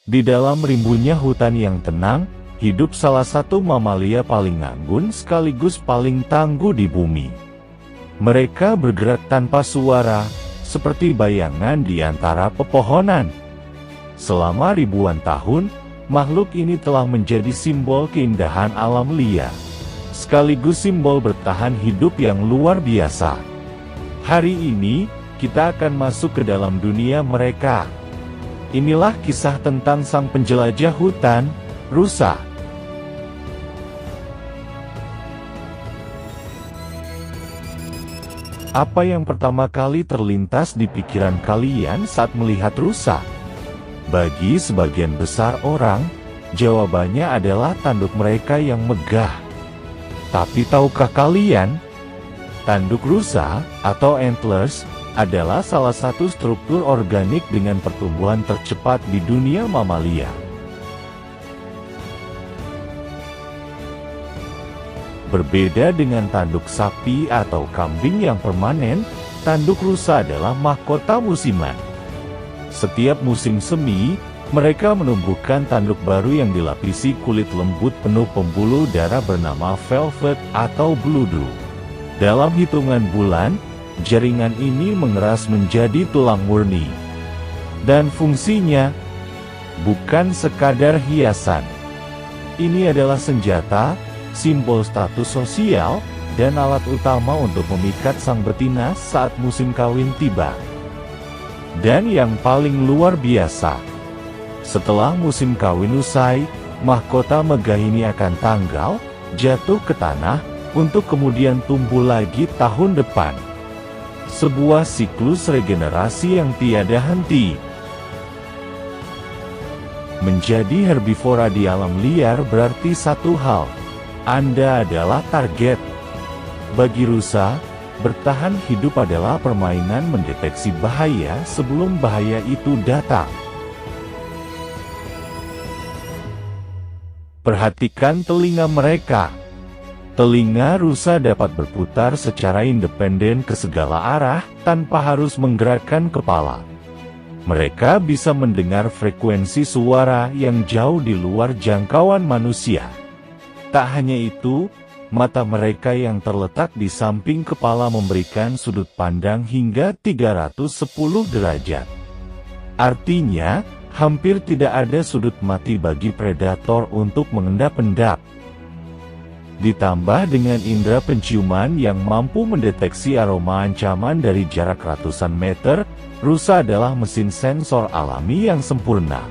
Di dalam rimbunnya hutan yang tenang, hidup salah satu mamalia paling anggun sekaligus paling tangguh di bumi. Mereka bergerak tanpa suara, seperti bayangan di antara pepohonan. Selama ribuan tahun, makhluk ini telah menjadi simbol keindahan alam liar, sekaligus simbol bertahan hidup yang luar biasa. Hari ini, kita akan masuk ke dalam dunia mereka. Inilah kisah tentang sang penjelajah hutan, rusa. Apa yang pertama kali terlintas di pikiran kalian saat melihat rusa? Bagi sebagian besar orang, jawabannya adalah tanduk mereka yang megah. Tapi tahukah kalian, tanduk rusa atau antlers adalah salah satu struktur organik dengan pertumbuhan tercepat di dunia mamalia. Berbeda dengan tanduk sapi atau kambing yang permanen, tanduk rusa adalah mahkota musiman. Setiap musim semi, mereka menumbuhkan tanduk baru yang dilapisi kulit lembut penuh pembuluh darah bernama velvet atau beludu. Dalam hitungan bulan, jaringan ini mengeras menjadi tulang murni. Dan fungsinya bukan sekadar hiasan. Ini adalah senjata, simbol status sosial, dan alat utama untuk memikat sang betina saat musim kawin tiba. Dan yang paling luar biasa, setelah musim kawin usai, mahkota megah ini akan tanggal, jatuh ke tanah, untuk kemudian tumbuh lagi tahun depan. Sebuah siklus regenerasi yang tiada henti. Menjadi herbivora di alam liar berarti satu hal: Anda adalah target. Bagi rusa, bertahan hidup adalah permainan mendeteksi bahaya sebelum bahaya itu datang. Perhatikan telinga mereka. Telinga rusa dapat berputar secara independen ke segala arah tanpa harus menggerakkan kepala. Mereka bisa mendengar frekuensi suara yang jauh di luar jangkauan manusia. Tak hanya itu, mata mereka yang terletak di samping kepala memberikan sudut pandang hingga 310 derajat. Artinya, hampir tidak ada sudut mati bagi predator untuk mengendap-endap. Ditambah dengan indera penciuman yang mampu mendeteksi aroma ancaman dari jarak ratusan meter, rusa adalah mesin sensor alami yang sempurna.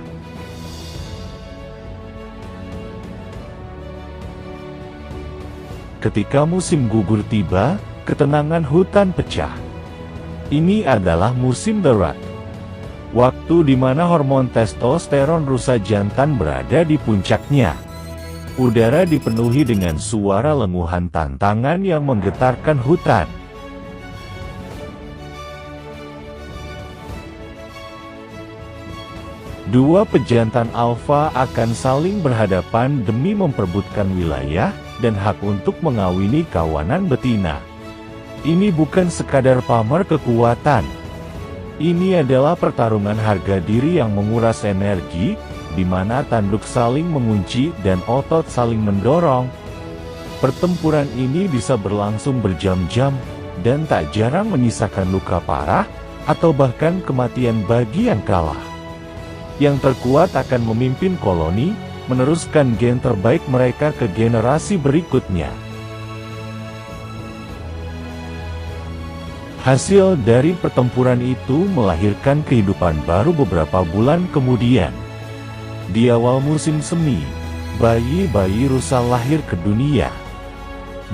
Ketika musim gugur tiba, ketenangan hutan pecah. Ini adalah musim darurat. Waktu di mana hormon testosteron rusa jantan berada di puncaknya. Udara dipenuhi dengan suara lenguhan tantangan yang menggetarkan hutan. Dua pejantan alfa akan saling berhadapan demi memperebutkan wilayah dan hak untuk mengawini kawanan betina. Ini bukan sekadar pamer kekuatan. Ini adalah pertarungan harga diri yang menguras energi, di mana tanduk saling mengunci dan otot saling mendorong. Pertempuran ini bisa berlangsung berjam-jam, dan tak jarang menyisakan luka parah, atau bahkan kematian bagi yang kalah. Yang terkuat akan memimpin koloni, meneruskan gen terbaik mereka ke generasi berikutnya. Hasil dari pertempuran itu melahirkan kehidupan baru beberapa bulan kemudian. Di awal musim semi, bayi-bayi rusa lahir ke dunia.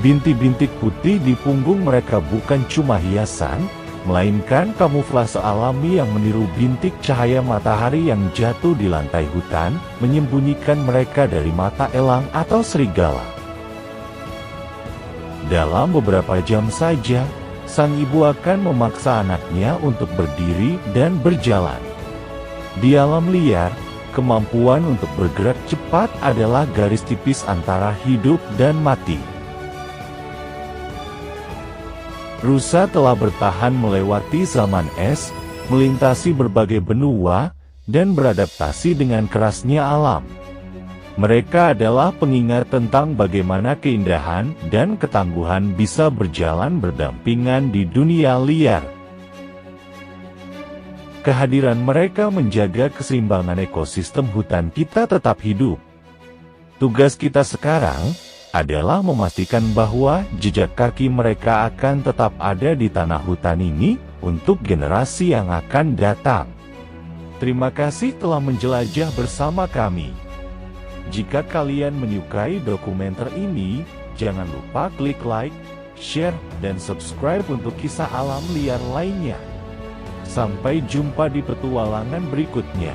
Bintik-bintik putih di punggung mereka bukan cuma hiasan, melainkan kamuflase alami yang meniru bintik cahaya matahari yang jatuh di lantai hutan, menyembunyikan mereka dari mata elang atau serigala. Dalam beberapa jam saja, sang ibu akan memaksa anaknya untuk berdiri dan berjalan. Di alam liar, kemampuan untuk bergerak cepat adalah garis tipis antara hidup dan mati. Rusa telah bertahan melewati zaman es, melintasi berbagai benua, dan beradaptasi dengan kerasnya alam. Mereka adalah pengingat tentang bagaimana keindahan dan ketangguhan bisa berjalan berdampingan di dunia liar. Kehadiran mereka menjaga keseimbangan ekosistem hutan kita tetap hidup. Tugas kita sekarang adalah memastikan bahwa jejak kaki mereka akan tetap ada di tanah hutan ini untuk generasi yang akan datang. Terima kasih telah menjelajah bersama kami. Jika kalian menyukai dokumenter ini, jangan lupa klik like, share, dan subscribe untuk kisah alam liar lainnya. Sampai jumpa di petualangan berikutnya.